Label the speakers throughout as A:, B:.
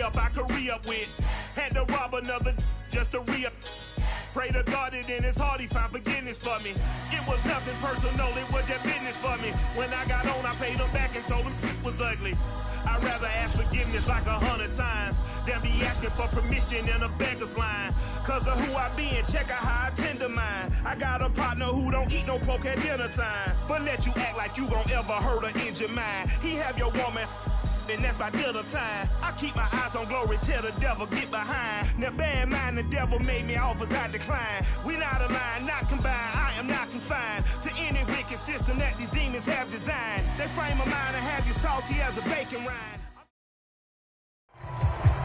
A: re-up I could re-up with. Had to rob another just to re-up. Pray to God that in his heart he found forgiveness for me. It was nothing personal, it was just business for me. When I got on, I paid him back and told him it was ugly. I'd rather ask forgiveness like 100 times than be asking for permission in a beggar's line. Cause of who I be and check out how I tend to mine. I got a partner who don't eat no pork at dinner time, but let you act like you gon' ever hurt or injure mine. He have your woman, and that's my dinner time. I keep my eyes on glory till the devil get behind. Now bad mind, the devil made me offers I decline. We not aligned, not combined, I am not confined to any wicked system that these demons have designed. They frame a mind and have you salty as a bacon rind.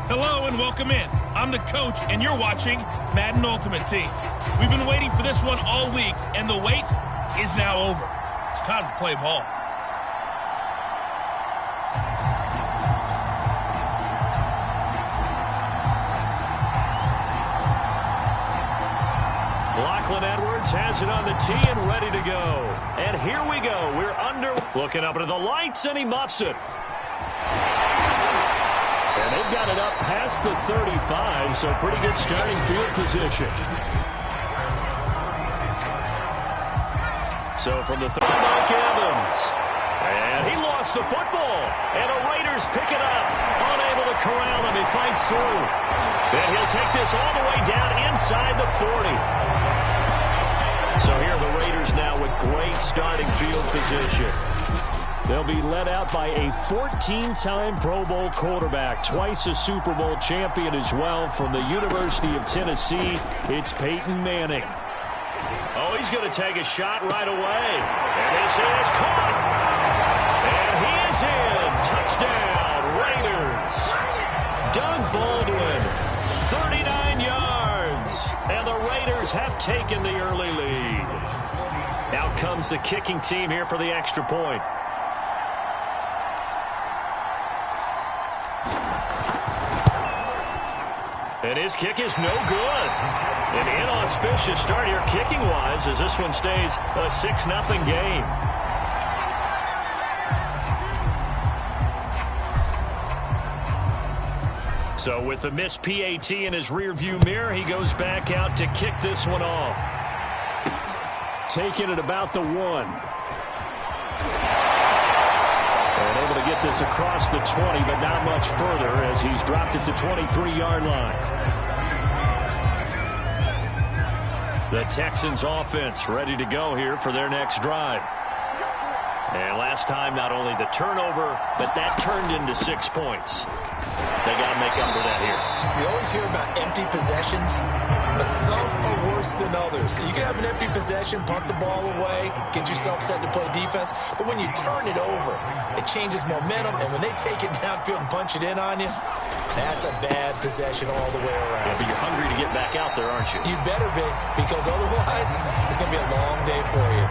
B: Hello and welcome in. I'm the coach and you're watching Madden Ultimate Team. We've been waiting for this one all week and the wait is now over. It's time to play ball.
C: Lachlan Edwards has it on the tee and ready to go. And here we go. We're under. Looking up into the lights, and he muffs it. And they've got it up past the 35, so pretty good starting field position. So from the third, Mike Evans. And he lost the football. And the Raiders pick it up. Unable to corral him. He fights through. And he'll take this all the way down inside the 40. So here are the Raiders now with great starting field position. They'll be led out by a 14-time Pro Bowl quarterback, twice a Super Bowl champion as well from the University of Tennessee. It's Peyton Manning. Oh, he's going to take a shot right away. And this is caught. And he is in. Touchdown, Raiders. Doug Baldwin, 39 yards. And the Raiders have taken the early lead. Out comes the kicking team here for the extra point. And his kick is no good. An inauspicious start here kicking-wise as this one stays a 6-0 game. So with the missed PAT in his rearview mirror, he goes back out to kick this one off. Taking it about the 1. And able to get this across the 20, but not much further as he's dropped it to 23-yard line. The Texans offense ready to go here for their next drive. And last time, not only the turnover, but that turned into 6 points. They got to make up for that here.
D: You always hear about empty possessions, but some are worse than others. You can have an empty possession, punt the ball away, get yourself set to play defense, but when you turn it over, it changes momentum, and when they take it downfield and punch it in on you, that's a bad possession all the way around.
C: Yeah, but you're hungry to get back out there, aren't you?
D: You better be, because otherwise, it's going to be a long day for you.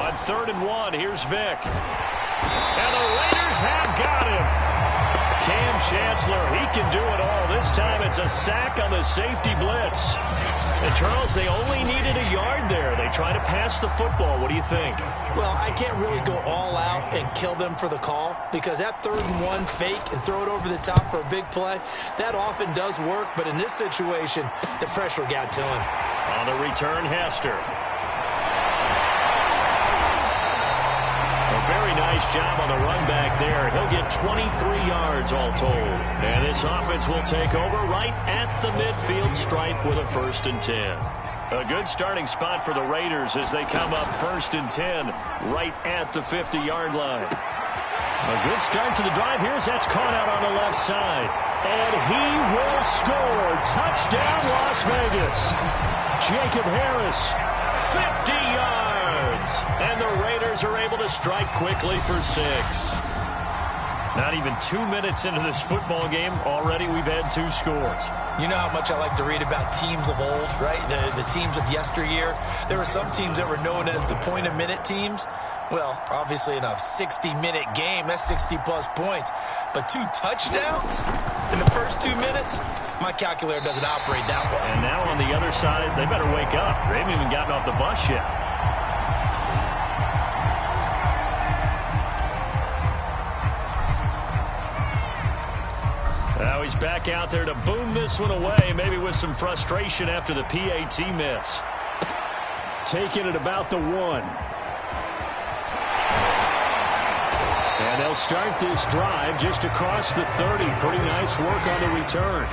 C: On 3rd and 1, here's Vic. And the Raiders have got him. Cam Chancellor, he can do it all. This time it's a sack on the safety blitz. And Charles, they only needed a yard there. They try to pass the football. What do you think?
D: Well, I can't really go all out and kill them for the call because that 3rd and 1 fake and throw it over the top for a big play, that often does work. But in this situation, the pressure got to him.
C: On the return, Hester. A very nice job on the run back there. He'll get 23 yards all told. And this offense will take over right at the midfield stripe with a 1st and 10. A good starting spot for the Raiders as they come up 1st and 10 right at the 50-yard line. A good start to the drive. Here's that's caught out on the left side. And he will score. Touchdown, Las Vegas. Jacob Harris, 50 yards. And the Raiders are able to strike quickly for 6. Not even 2 minutes into this football game, already we've had 2 scores.
D: You know how much I like to read about teams of old, right? The teams of yesteryear. There were some teams that were known as the point-a-minute teams. Well, obviously in a 60-minute game, that's 60-plus points. But 2 touchdowns in the first 2 minutes? My calculator doesn't operate that way.
C: And now on the other side, they better wake up. They haven't even gotten off the bus yet. back out there to boom this one away, maybe with some frustration after the PAT miss. Taking it about the 1. And they'll start this drive just across the 30. Pretty nice work on the return.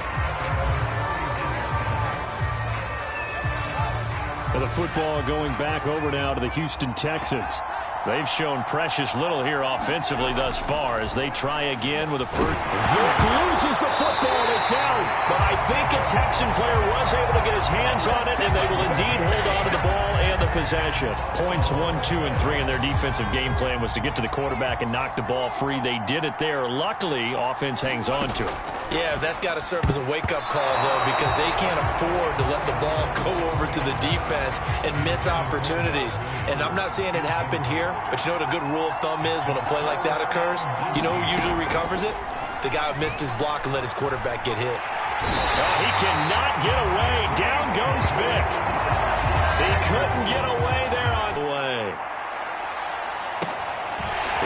C: And the football going back over now to the Houston Texans. They've shown precious little here offensively thus far as they try again with a first. Vic loses the football and it's out. But I think a Texan player was able to get his hands on it, and they will indeed hold on to the ball and the possession. Points 1, 2, and 3 in their defensive game plan was to get to the quarterback and knock the ball free. They did it there. Luckily, offense hangs on to it.
D: Yeah, that's got to serve as a wake-up call, though, because they can't afford to let the ball go over to the defense and miss opportunities. And I'm not saying it happened here, but you know what a good rule of thumb is when a play like that occurs? You know who usually recovers it? The guy who missed his block and let his quarterback get hit.
C: Oh, he cannot get away. Down goes Vic. He couldn't get away there on the way.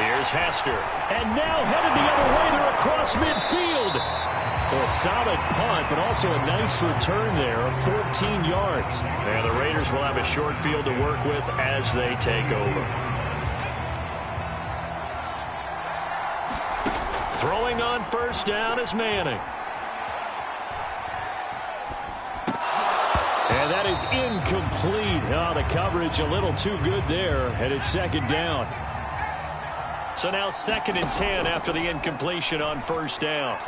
C: Here's Hester. And now headed the other way. They're across midfield. A solid punt, but also a nice return there of 14 yards. And the Raiders will have a short field to work with as they take over. Throwing on first down is Manning. And that is incomplete. Oh, the coverage a little too good there, and it's second down. So now 2nd and 10 after the incompletion on first down.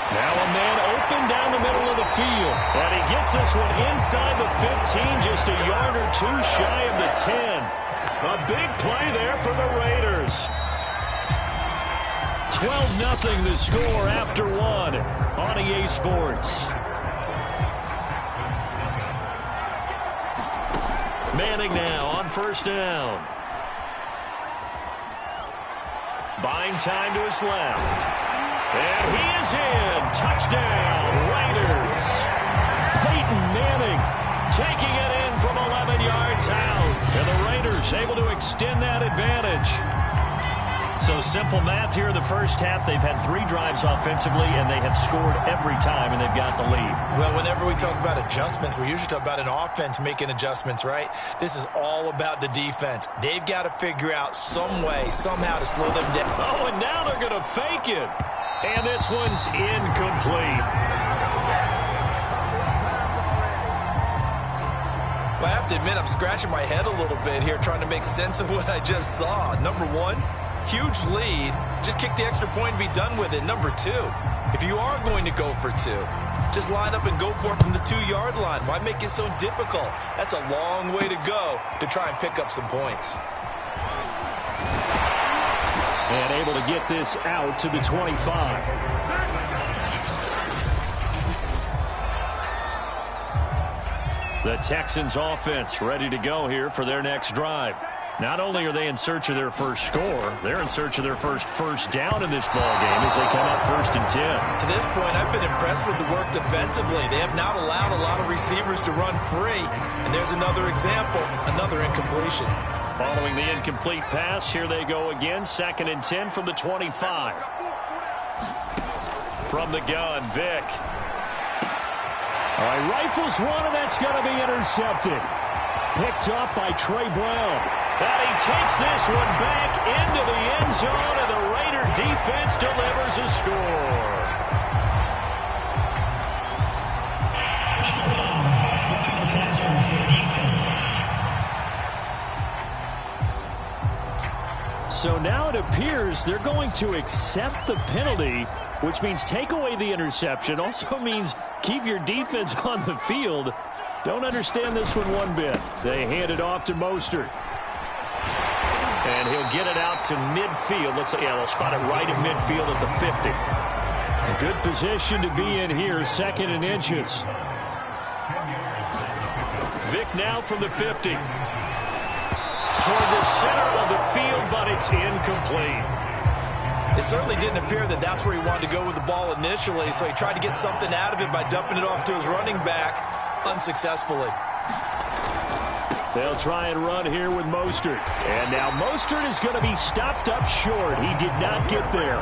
C: Now a man open down the middle of the field. And he gets this one inside the 15, just a yard or two shy of the 10. A big play there for the Raiders. 12-0 the score after 1 on EA Sports. Manning now on first down. Buying time to his left. And he is in. Touchdown, Raiders. Peyton Manning taking it in from 11 yards out. And the Raiders able to extend that advantage. So simple math here in the first half. They've had 3 drives offensively, and they have scored every time, and they've got the lead.
D: Well, whenever we talk about adjustments, we usually talk about an offense making adjustments, right? This is all about the defense. They've got to figure out some way, somehow to slow them down.
C: Oh, and now they're going to fake it. And this one's incomplete.
D: Well, I have to admit, I'm scratching my head a little bit here trying to make sense of what I just saw. Number 1, huge lead. Just kick the extra point and be done with it. Number 2, if you are going to go for 2, just line up and go for it from the 2-yard line. Why make it so difficult? That's a long way to go to try and pick up some points.
C: And able to get this out to the 25. The Texans offense ready to go here for their next drive. Not only are they in search of their first score, they're in search of their first down in this ballgame as they come up 1st and 10.
D: To this point, I've been impressed with the work defensively. They have not allowed a lot of receivers to run free. And there's another example, another incompletion.
C: Following the incomplete pass, here they go again. 2nd and 10 from the 25. From the gun, Vic. All right, rifles one, and that's going to be intercepted. Picked up by Trey Brown. And he takes this one back into the end zone, and the Raider defense delivers a score. So now it appears they're going to accept the penalty, which means take away the interception. Also means keep your defense on the field. Don't understand this one bit. They hand it off to Mostert. And he'll get it out to midfield. They'll spot it right at midfield at the 50. A good position to be in here, 2nd and inches. Vic now from the 50. Toward the center of the field, but it's incomplete.
D: It certainly didn't appear that that's where he wanted to go with the ball initially, so he tried to get something out of it by dumping it off to his running back unsuccessfully.
C: They'll try and run here with Mostert. And now Mostert is going to be stopped up short. He did not get there.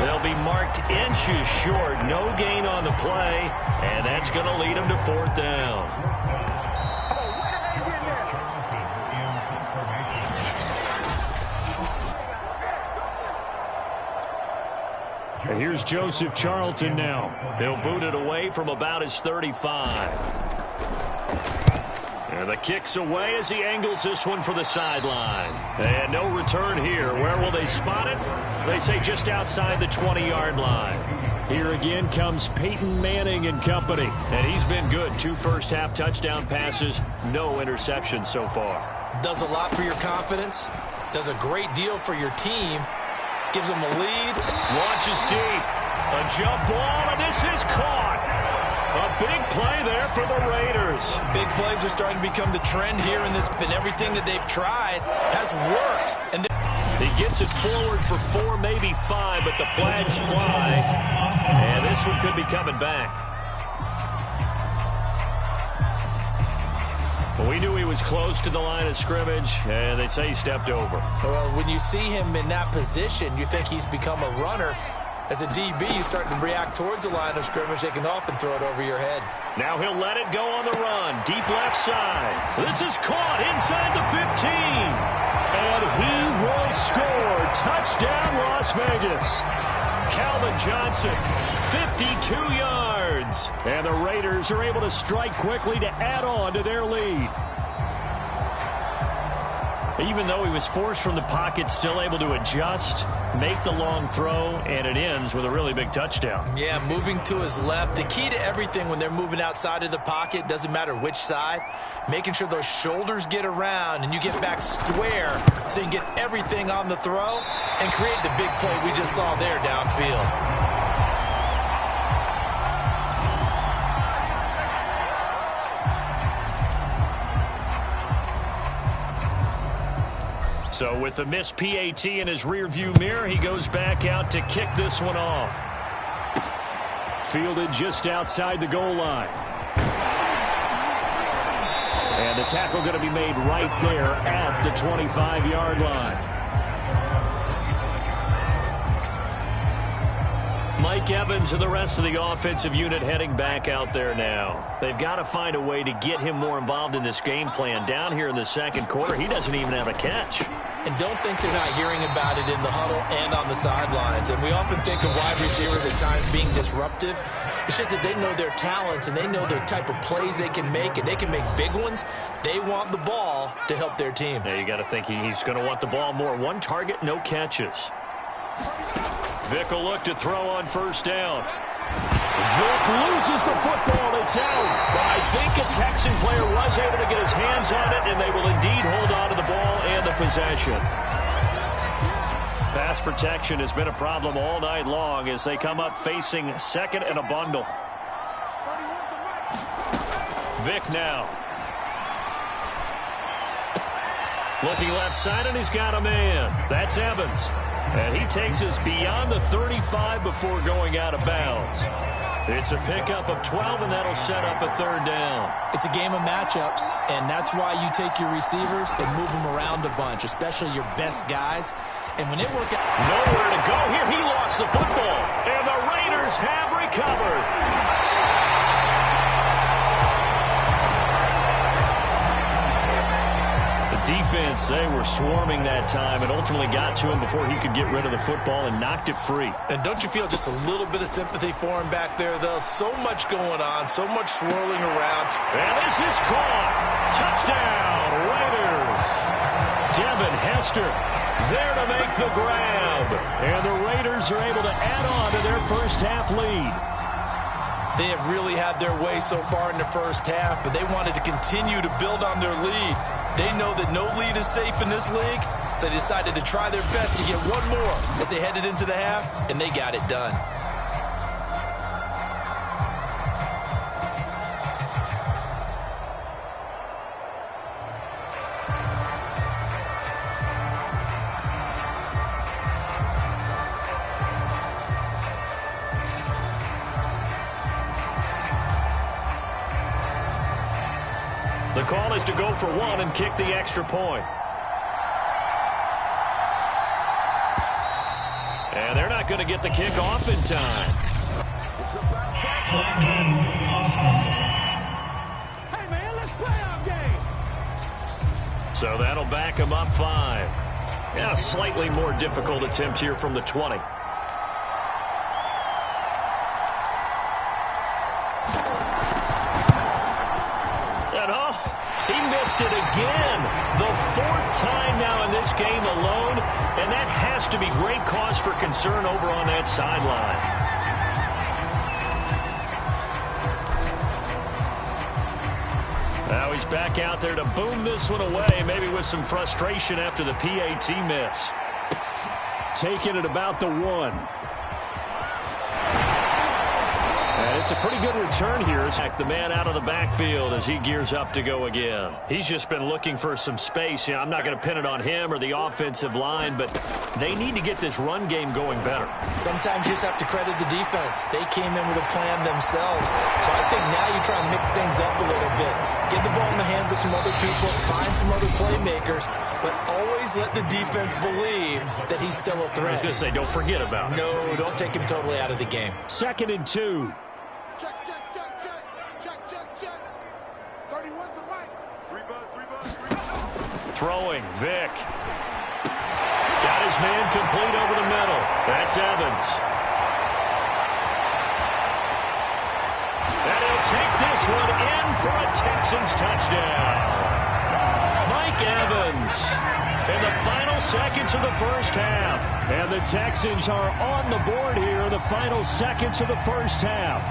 C: They'll be marked inches short. No gain on the play, and that's going to lead them to 4th down.
E: And here's Joseph Charlton now.
C: He'll boot it away from about his 35. And the kick's away as he angles this one for the sideline. And no return here. Where will they spot it? They say just outside the 20-yard line.
E: Here again comes Peyton Manning and company.
C: And he's been good. 2 first-half touchdown passes, no interceptions so far.
D: Does a lot for your confidence. Does a great deal for your team. Gives them a lead.
C: Launches deep. A jump ball, and this is caught. A big play there for the Raiders.
D: Big plays are starting to become the trend here in this, and everything that they've tried has worked. And
C: he gets it forward for 4, maybe 5, but the flags fly. And this one could be coming back. Well, we knew he was close to the line of scrimmage, and they say he stepped over.
D: Well, when you see him in that position, you think he's become a runner. As a DB, you start to react towards the line of scrimmage. They can often throw it over your head.
C: Now he'll let it go on the run. Deep left side. This is caught inside the 15. And he will score. Touchdown, Las Vegas. Calvin Johnson, 52 yards. And the Raiders are able to strike quickly to add on to their lead. Even though he was forced from the pocket, still able to adjust, make the long throw, and it ends with a really big touchdown.
D: Yeah, moving to his left. The key to everything when they're moving outside of the pocket, doesn't matter which side, making sure those shoulders get around and you get back square so you can get everything on the throw and create the big play we just saw there downfield.
C: So with the missed PAT in his rearview mirror, he goes back out to kick this one off.
E: Fielded just outside the goal line. And the tackle going to be made right there at the 25-yard line.
C: Mike Evans and the rest of the offensive unit heading back out there now. They've got to find a way to get him more involved in this game plan. Down here in the second quarter, he doesn't even have a catch.
D: And don't think they're not hearing about it in the huddle and on the sidelines. And we often think of wide receivers at times being disruptive. It's just that they know their talents and they know the type of plays they can make, and they can make big ones. They want the ball to help their team.
C: Now you got to think he's going to want the ball more. 1 target, no catches. Vick will look to throw on first down.
E: Vick loses the football. It's out.
C: But I think a Texan player was able to get his hands on it, and they will indeed hold on to the ball and the possession. Pass protection has been a problem all night long as they come up facing second and a bundle. Vick now. Looking left side, and he's got a man. That's Evans. And he takes us beyond the 35 before going out of bounds. It's a pickup of 12, and that'll set up a 3rd down.
D: It's a game of matchups, and that's why you take your receivers and move them around a bunch, especially your best guys. And when it worked out...
C: Nowhere to go here. He lost the football, and the Raiders have recovered. Defense, they were swarming that time and ultimately got to him before he could get rid of the football and knocked it free.
D: And don't you feel just a little bit of sympathy for him back there, though? So much going on, so much swirling around.
C: And this is caught. Touchdown, Raiders. Devin Hester there to make the grab. And the Raiders are able to add on to their first half lead.
D: They have really had their way so far in the first half, but they wanted to continue to build on their lead. They know that no lead is safe in this league, so they decided to try their best to get one more as they headed into the half, and they got it done.
C: The call is to go for 1 and kick the extra point. And they're not going to get the kick off in time.
E: Hey, man, let's play our game.
C: So that'll back him up 5. Yeah, slightly more difficult attempt here from the 20. He missed it again. The 4th time now in this game alone, and that has to be great cause for concern over on that sideline. Now he's back out there to boom this one away, maybe with some frustration after the PAT miss. Taking it about the 1. And it's a pretty good return here. The man out of the backfield as he gears up to go again. He's just been looking for some space. You know, I'm not going to pin it on him or the offensive line, but they need to get this run game going better.
D: Sometimes you just have to credit the defense. They came in with a plan themselves. So I think now you try and mix things up a little bit. Get the ball in the hands of some other people, find some other playmakers, but always let the defense believe that he's still a threat.
C: I was going to say, don't forget about it.
D: No, don't take him totally out of the game.
C: 2nd and 2.
F: Check, check, check, check. Check, check, check. 31's the mic. 3 buzz, 3 buzz, 3 buzz.
C: Throwing, Vic. Got his man complete over the middle. That's Evans. And he'll take this one in for a Texans touchdown. Mike Evans in the final seconds of the first half. And the Texans are on the board here in the final seconds of the first half.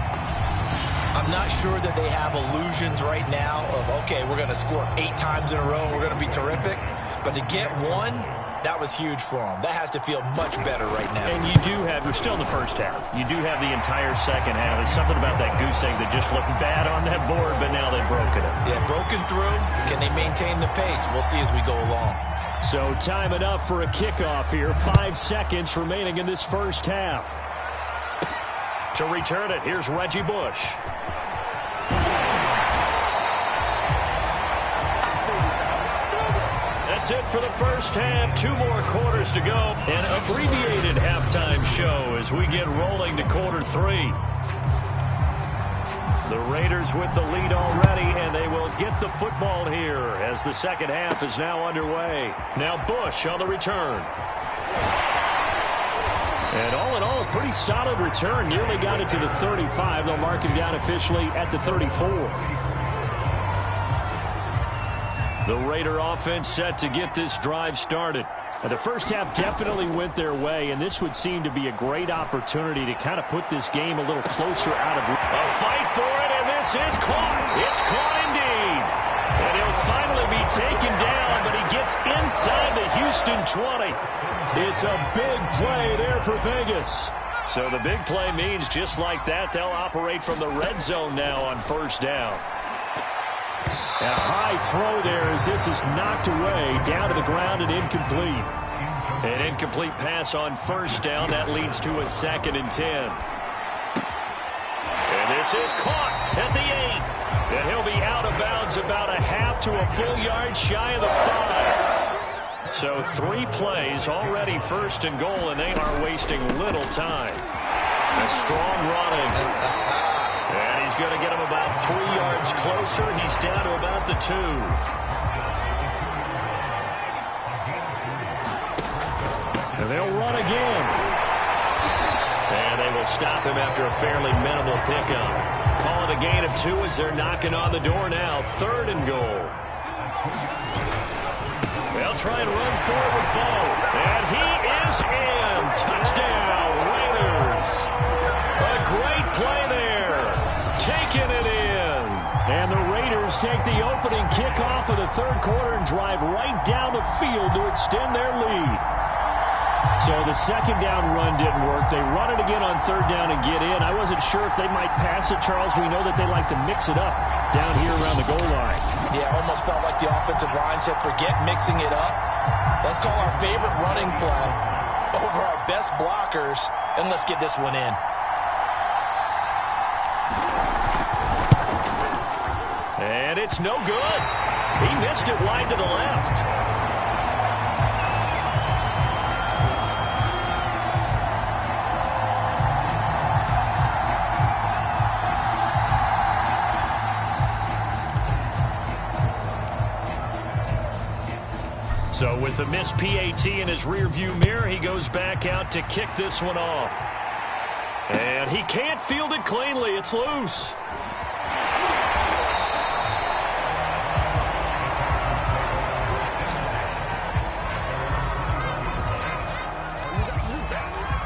D: I'm not sure that they have illusions right now of, okay, we're going to score 8 times in a row and we're going to be terrific. But to get 1, that was huge for them. That has to feel much better right now.
C: And you do have, we're still in the first half. You do have the entire second half. There's something about that goose egg that just looked bad on that board, but now they've broken it.
D: Yeah, broken through. Can they maintain the pace? We'll see as we go along.
C: So time enough for a kickoff here. 5 seconds remaining in this first half. To return it, here's Reggie Bush. That's it for the first half. 2 more quarters to go. An abbreviated halftime show as we get rolling to quarter 3. The Raiders with the lead already, and they will get the football here as the second half is now underway. Now Bush on the return. And all in all, a pretty solid return. Nearly got it to the 35. They'll mark him down officially at the 34. The Raider offense set to get this drive started. And the first half definitely went their way, and this would seem to be a great opportunity to kind of put this game a little closer out of... A fight for it, and this is caught. It's caught indeed. And he'll finally be taken down, but he gets inside the Houston 20. It's a big play there for Vegas. So the big play means just like that, they'll operate from the red zone now on first down. A high throw there as this is knocked away, down to the ground and incomplete. An incomplete pass on first down. That leads to a 2nd and 10. And this is caught at the 8. And he'll be out of bounds about a half to a full yard shy of the 5. So 3 plays already 1st and goal, and they are wasting little time. A strong running. And he's going to get him about 3 yards closer. He's down to about the 2. And they'll run again. And they will stop him after a fairly minimal pickup. Call it a gain of 2 as they're knocking on the door now. 3rd and goal. They'll try and run forward with Bo. And he is in. Touchdown, Raiders. A great play there. Taking it in. And the Raiders take the opening kickoff of the 3rd quarter and drive right down the field to extend their lead. So the 2nd down run didn't work. They run it again on 3rd down and get in. I wasn't sure if they might pass it, Charles. We know that they like to mix it up down here around the goal line.
D: Yeah, almost felt like the offensive line said, forget mixing it up. Let's call our favorite running play over our best blockers, and let's get this one in.
C: And it's no good. He missed it wide to the left. So with the missed PAT in his rearview mirror, he goes back out to kick this one off. And he can't field it cleanly. It's loose.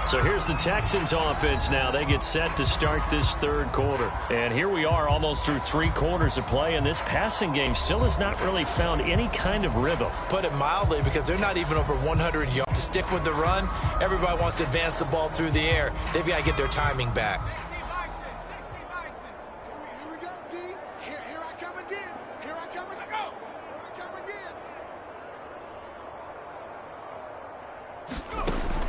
C: So here's the Texans offense now. They get set to start this third quarter. And here we are almost through 3 quarters of play, and this passing game still has not really found any kind of rhythm.
D: Put it mildly, because they're not even over 100 yards. To stick with the run, everybody wants to advance the ball through the air. They've got to get their timing back.
F: Here we go, D. Here I come again. Here I come again. Here I come again.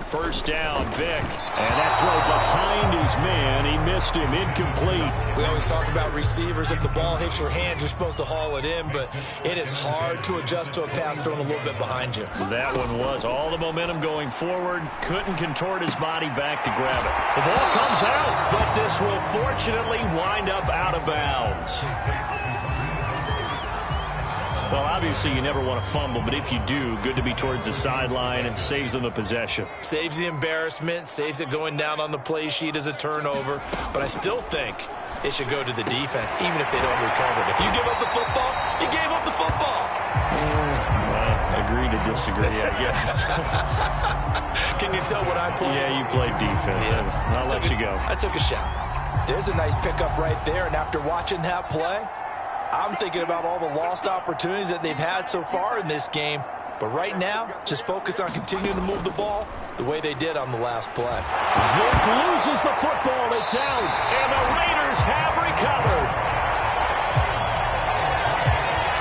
C: First down, Vic. And that throw behind his man. He missed him. Incomplete.
D: We always talk about receivers. If the ball hits your hand, you're supposed to haul it in, but it is hard to adjust to a pass thrown a little bit behind you.
C: That one was all the momentum going forward. Couldn't contort his body back to grab it. The ball comes out, but this will fortunately wind up out of bounds. Well, obviously, you never want to fumble, but if you do, good to be towards the sideline and saves them the possession.
D: Saves the embarrassment, saves it going down on the play sheet as a turnover. But I still think it should go to the defense, even if they don't recover it. If you give up the football, you gave up the football.
C: Agree to disagree, I guess.
D: Can you tell what I played?
C: Yeah, you played defense. Yeah. I'll let you go.
D: I took a shot. There's a nice pickup right there, and after watching that play, I'm thinking about all the lost opportunities that they've had so far in this game. But right now, just focus on continuing to move the ball the way they did on the last play.
C: Vic loses the football. It's out. And the Raiders have recovered.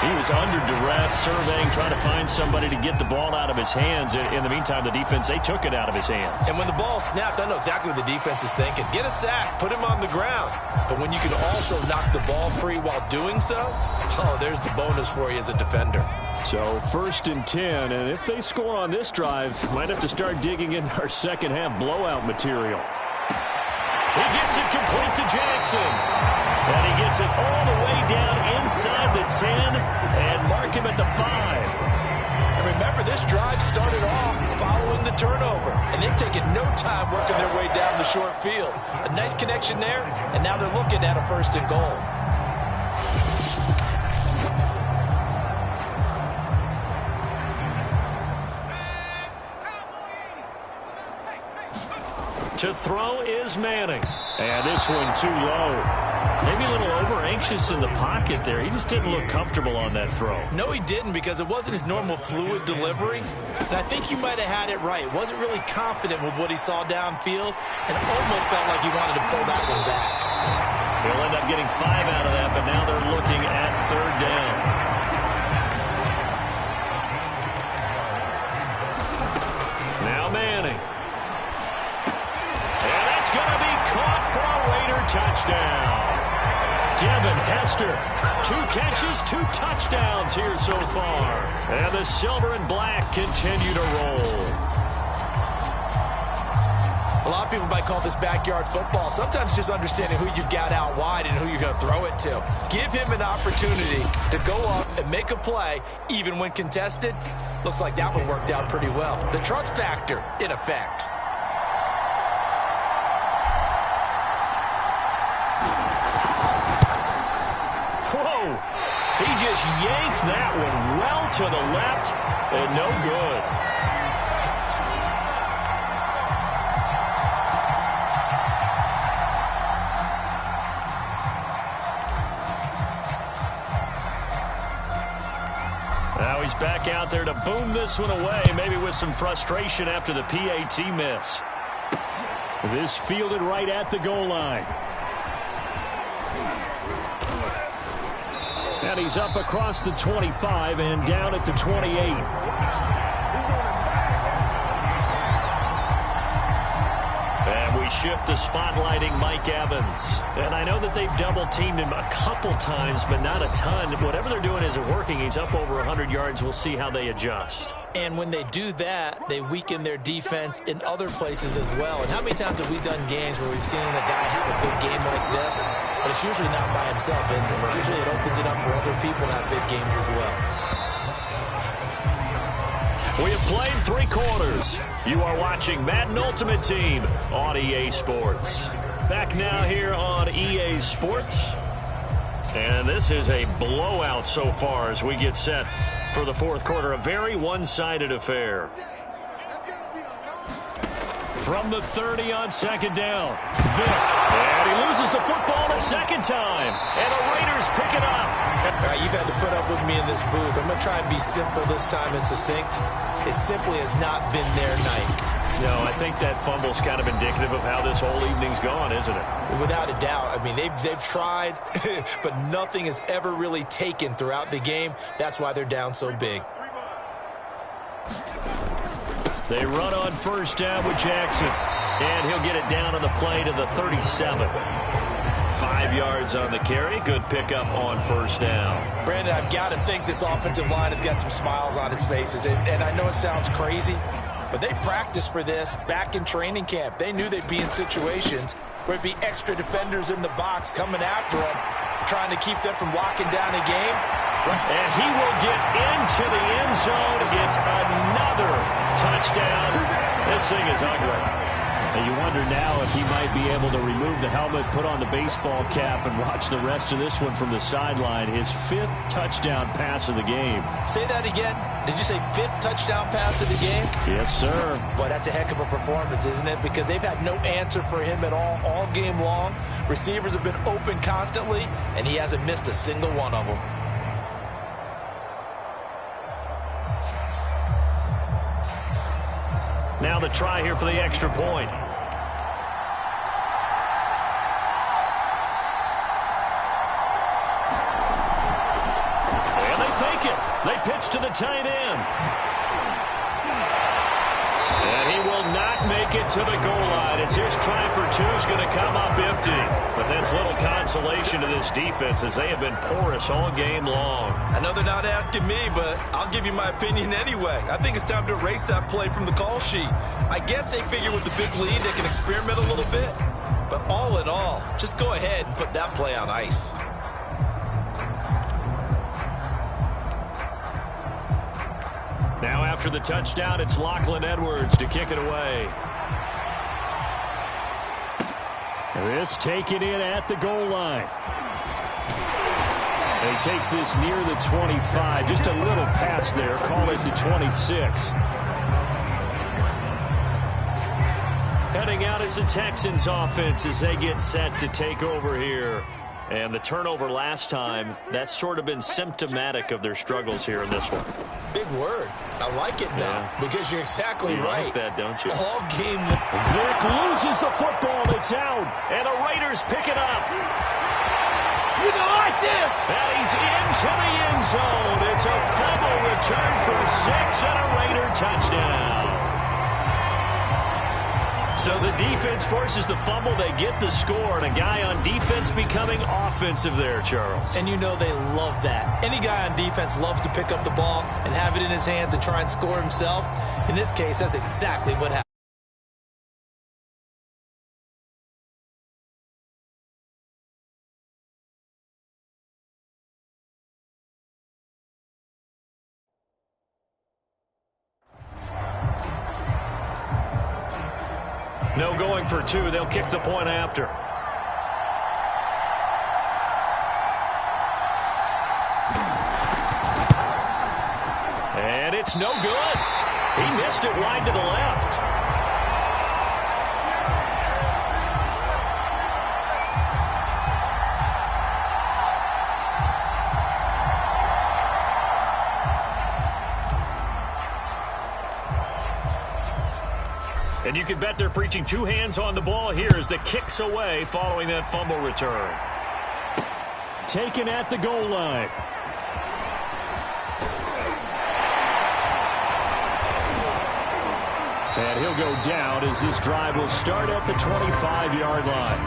C: He was under duress, surveying, trying to find somebody to get the ball out of his hands. In the meantime, the defense, they took it out of his hands.
D: And when the ball snapped, I know exactly what the defense is thinking. Get a sack, put him on the ground. But when you can also knock the ball free while doing so, oh, there's the bonus for you as a defender.
C: So 1st and 10, and if they score on this drive, might have to start digging in our second half blowout material. He gets it complete to Jackson. And he gets it all the way down inside the 10 and mark him at the 5.
D: And remember, this drive started off following the turnover, and they've taken no time working their way down the short field. A nice connection there, and now they're looking at a 1st and goal.
C: To throw is Manning. And this one too low. Maybe a little over-anxious in the pocket there. He just didn't look comfortable on that throw.
D: No, he didn't, because it wasn't his normal fluid delivery. And I think you might have had it right. Wasn't really confident with what he saw downfield and almost felt like he wanted to pull that one back.
C: They'll end up getting 5 out of that, but now they're looking at 3rd down. Now Manning. Going to be caught for a Raider touchdown. Devin Hester, 2 catches, 2 touchdowns here so far. And the silver and black continue to roll.
D: A lot of people might call this backyard football. Sometimes just understanding who you've got out wide and who you're going to throw it to. Give him an opportunity to go up and make a play, even when contested. Looks like that one worked out pretty well. The trust factor, in effect.
C: He just yanked that one well to the left, and no good. Now he's back out there to boom this one away, maybe with some frustration after the PAT miss. This fielded right at the goal line. And he's up across the 25 and down at the 28. And we shift to spotlighting Mike Evans. And I know that they've double-teamed him a couple times, but not a ton. Whatever they're doing isn't working. He's up over 100 yards. We'll see how they adjust.
D: And when they do that, they weaken their defense in other places as well. And how many times have we done games where we've seen a guy have a big game like this, but it's usually not by himself, is it? Usually it opens it up for other people to have big games as well.
C: We have played 3 quarters. You are watching Madden Ultimate Team on EA Sports. Back now here on EA Sports. And this is a blowout so far as we get set for the fourth quarter. A very one-sided affair. From the 30 on second down. Vick. And he loses the football a second time. And the Raiders pick it up.
D: All right, you've had to put up with me in this booth. I'm going to try and be simple this time and succinct. It simply has not been their night.
C: No, I think that fumble's kind of indicative of how this whole evening's gone, isn't it?
D: Without a doubt. I mean, they've tried, but nothing has ever really taken throughout the game. That's why they're down so big.
C: They run on first down with Jackson. And he'll get it down on the play to the 37. 5 yards on the carry. Good pickup on first down.
D: Brandon, I've got to think this offensive line has got some smiles on its faces. And I know it sounds crazy, but they practiced for this back in training camp. They knew they'd be in situations where it'd be extra defenders in the box coming after them, trying to keep them from locking down a game.
C: And he will get into the end zone. It's another touchdown. This thing is ugly.
E: And you wonder now if he might be able to remove the helmet, put on the baseball cap, and watch the rest of this one from the sideline. His 5th touchdown pass of the game.
D: Say that again. Did you say 5th touchdown pass of the game?
E: Yes, sir.
D: Boy, that's a heck of a performance, isn't it? Because they've had no answer for him at all game long. Receivers have been open constantly, and he hasn't missed a single one of them.
C: Now the try here for the extra point. And they fake it. They pitch to the tight end. And he will not make it to the goal line. It's his try for 2 is going to come up empty. But that's little consolation to this defense as they have been porous all game long.
D: I know they're not asking me, but I'll give you my opinion anyway. I think it's time to erase that play from the call sheet. I guess they figure with the big lead they can experiment a little bit. But all in all, just go ahead and put that play on ice.
C: Now after the touchdown, it's Lachlan Edwards to kick it away.
E: This taken in at the goal line. And he takes this near the 25. Just a little pass there. Call it the 26.
C: Heading out is the Texans offense as they get set to take over here. And the turnover last time, that's sort of been symptomatic of their struggles here in this one.
D: Big word. I like it, though, because you're exactly right.
C: You like that, don't you?
D: All game.
E: Vick loses the football. It's out.
C: And the Raiders pick it up.
E: You don't like this.
C: And he's into the end zone. It's a fumble return for 6 and a Raider touchdown. So the defense forces the fumble. They get the score, and a guy on defense becoming offensive there, Charles.
D: And you know they love that. Any guy on defense loves to pick up the ball and have it in his hands and try and score himself. In this case, that's exactly what happened.
C: No going for 2. They'll kick the point after. And it's no good. He missed it wide to the left. And you can bet they're preaching 2 hands on the ball here as the kick's away following that fumble return.
E: Taken at the goal line. And he'll go down as this drive will start at the 25-yard line.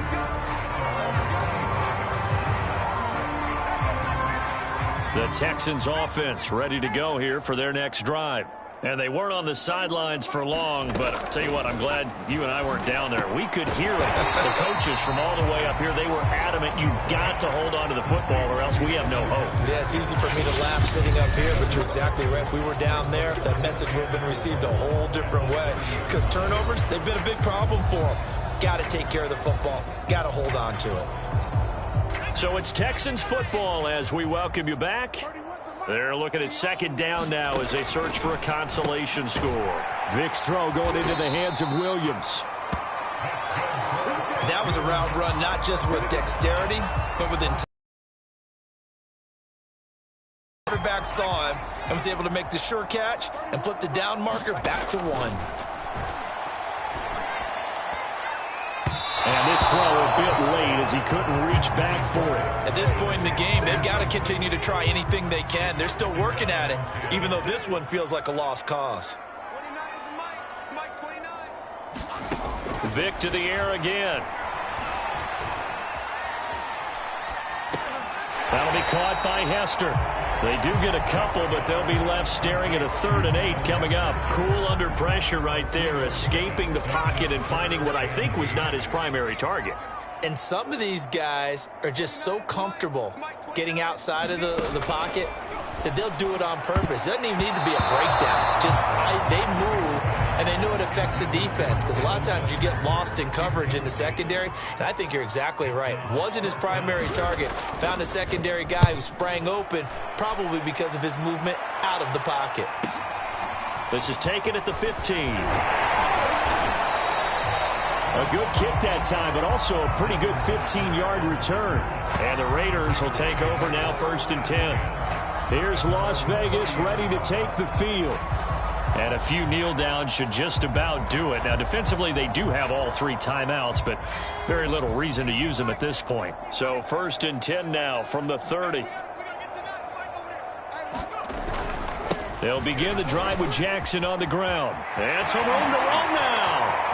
E: The Texans offense ready to go here for their next drive.
C: And they weren't on the sidelines for long, but I'll tell you what, I'm glad you and I weren't down there. We could hear it. The coaches from all the way up here, they were adamant, you've got to hold on to the football or else we have no hope.
D: Yeah, it's easy for me to laugh sitting up here, but you're exactly right. If we were down there, that message would have been received a whole different way. Because turnovers, they've been a big problem for them. Got to take care of the football. Got to hold on to it.
C: So it's Texans football as we welcome you back. They're looking at second down now as they search for a consolation score.
E: Vic's throw going into the hands of Williams.
D: That was a route run not just with dexterity, but with intent. The quarterback saw him and was able to make the sure catch and flip the down marker back to 1.
E: And this throw a bit late as he couldn't reach back for it.
D: At this point in the game, they've got to continue to try anything they can. They're still working at it, even though this one feels like a lost cause.
C: Vic to the air again. That'll be caught by Hester. They do get a couple, but they'll be left staring at a 3rd and 8 coming up. Cool under pressure right there, escaping the pocket and finding what I think was not his primary target.
D: And some of these guys are just so comfortable getting outside of the pocket that they'll do it on purpose. It doesn't even need to be a breakdown. Just they move, and they know it affects the defense because a lot of times you get lost in coverage in the secondary, and I think you're exactly right. Wasn't his primary target. Found a secondary guy who sprang open, probably because of his movement out of the pocket.
C: This is taken at the 15.
E: A good kick that time, but also a pretty good 15-yard return.
C: And the Raiders will take over now 1st and 10.
E: Here's Las Vegas ready to take the field.
C: And a few kneel downs should just about do it. Now, defensively, they do have all 3 timeouts, but very little reason to use them at this point. So 1st and 10 now from the 30. They'll begin the drive with Jackson on the ground. And some room to run now.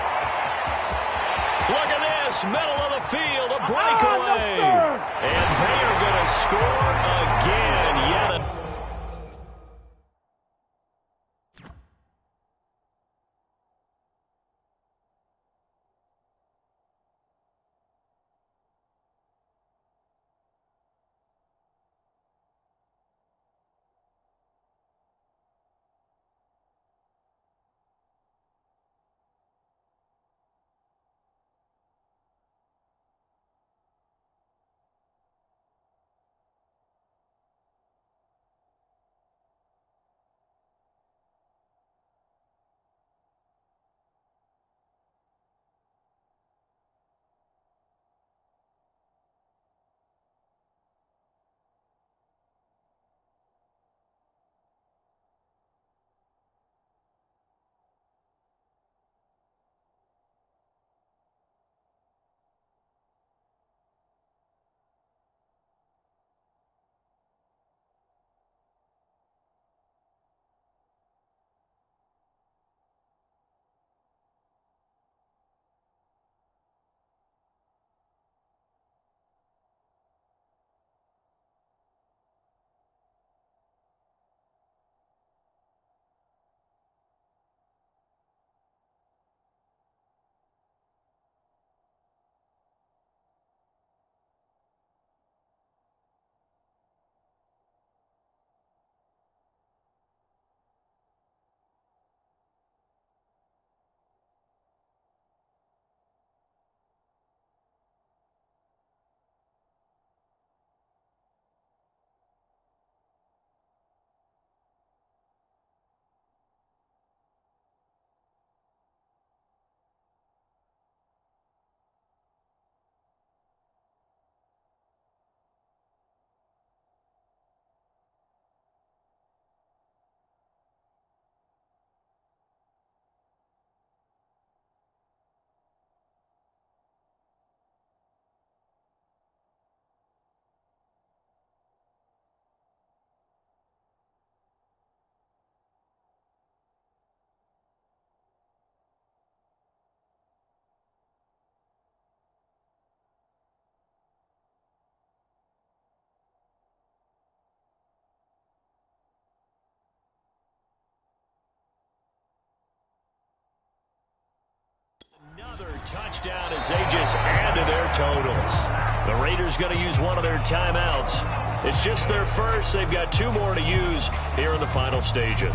C: Look at this, middle of the field, a breakaway. And they are going to score again. Yet touchdown as they just add to their totals. The Raiders going to use one of their timeouts. It's just their first. They've got 2 more to use here in the final stages.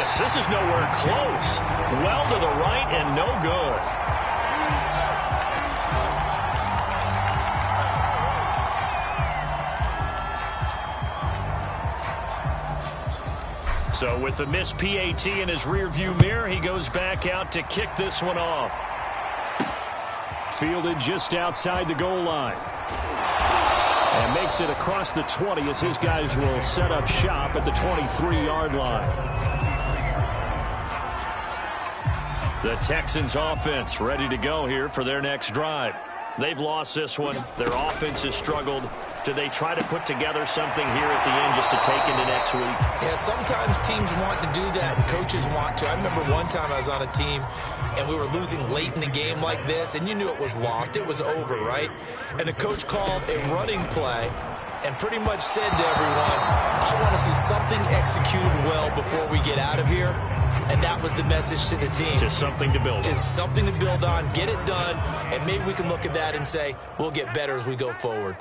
C: this. This is nowhere close. Well to the right and no good. So with the missed PAT in his rearview mirror, he goes back out to kick this one off.
E: Fielded just outside the goal line. And makes it across the 20 as his guys will set up shop at the 23-yard line.
C: The Texans offense ready to go here for their next drive. They've lost this one. Their offense has struggled. Do they try to put together something here at the end just to take into next week?
D: Yeah, sometimes teams want to do that and coaches want to. I remember one time I was on a team and we were losing late in the game like this, and you knew it was lost. It was over, right? And the coach called a running play and pretty much said to everyone, I want to see something executed well before we get out of here. And that was the message to the team.
C: Just something to build on.
D: Just something to build on, get it done, and maybe we can look at that and say, we'll get better as we go forward.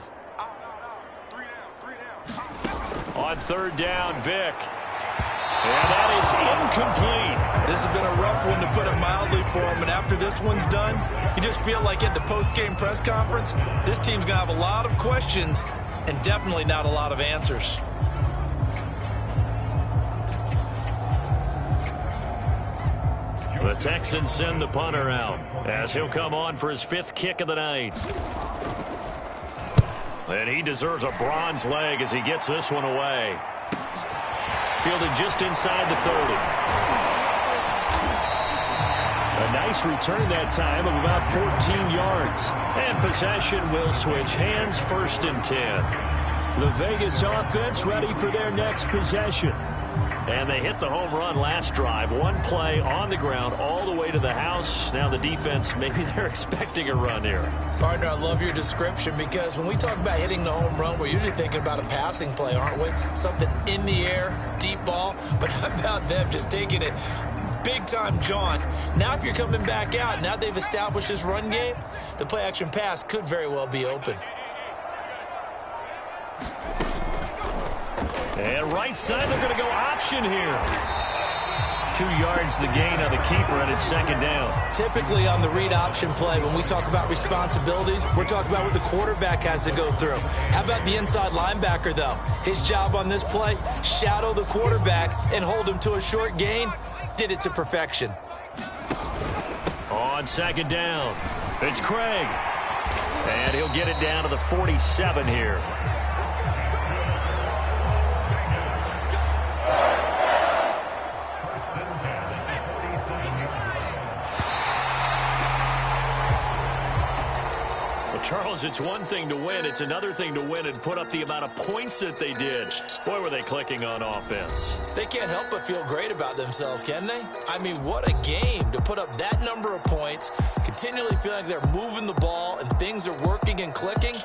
C: On third down, Vic. And that is incomplete.
D: This has been a rough one, to put it mildly, for him. And after this one's done, you just feel like at the post-game press conference, this team's going to have a lot of questions and definitely not a lot of answers.
C: The Texans send the punter out as he'll come on for his 5th kick of the night. And he deserves a bronze leg as he gets this one away. Fielded just inside the 30.
E: A nice return that time of about 14 yards.
C: And possession will switch hands, 1st and 10.
E: The Vegas offense ready for their next possession.
C: And they hit the home run last drive. One play on the ground all the way to the house. Now the defense, maybe they're expecting a run here.
D: Partner, I love your description, because when we talk about hitting the home run, we're usually thinking about a passing play, aren't we? Something in the air, deep ball. But how about them just taking it big-time jaunt? Now if you're coming back out, now they've established this run game, the play-action pass could very well be open.
C: And right side, they're going to go option here. 2 yards the gain on the keeper, and it's 2nd down.
D: Typically on the read option play, when we talk about responsibilities, we're talking about what the quarterback has to go through. How about the inside linebacker, though? His job on this play, shadow the quarterback and hold him to a short gain. Did it to perfection.
C: On 2nd down, it's Craig. And he'll get it down to the 47 here. Charles, it's one thing to win. It's another thing to win and put up the amount of points that they did. Boy, were they clicking on offense.
D: They can't help but feel great about themselves, can they? I mean, what a game to put up that number of points, continually feeling like they're moving the ball and things are working and clicking.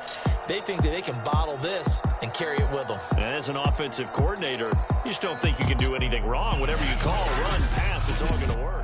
D: They think that they can bottle this and carry it with them.
C: And as an offensive coordinator, you just don't think you can do anything wrong. Whatever you call, run, pass, it's all going to work.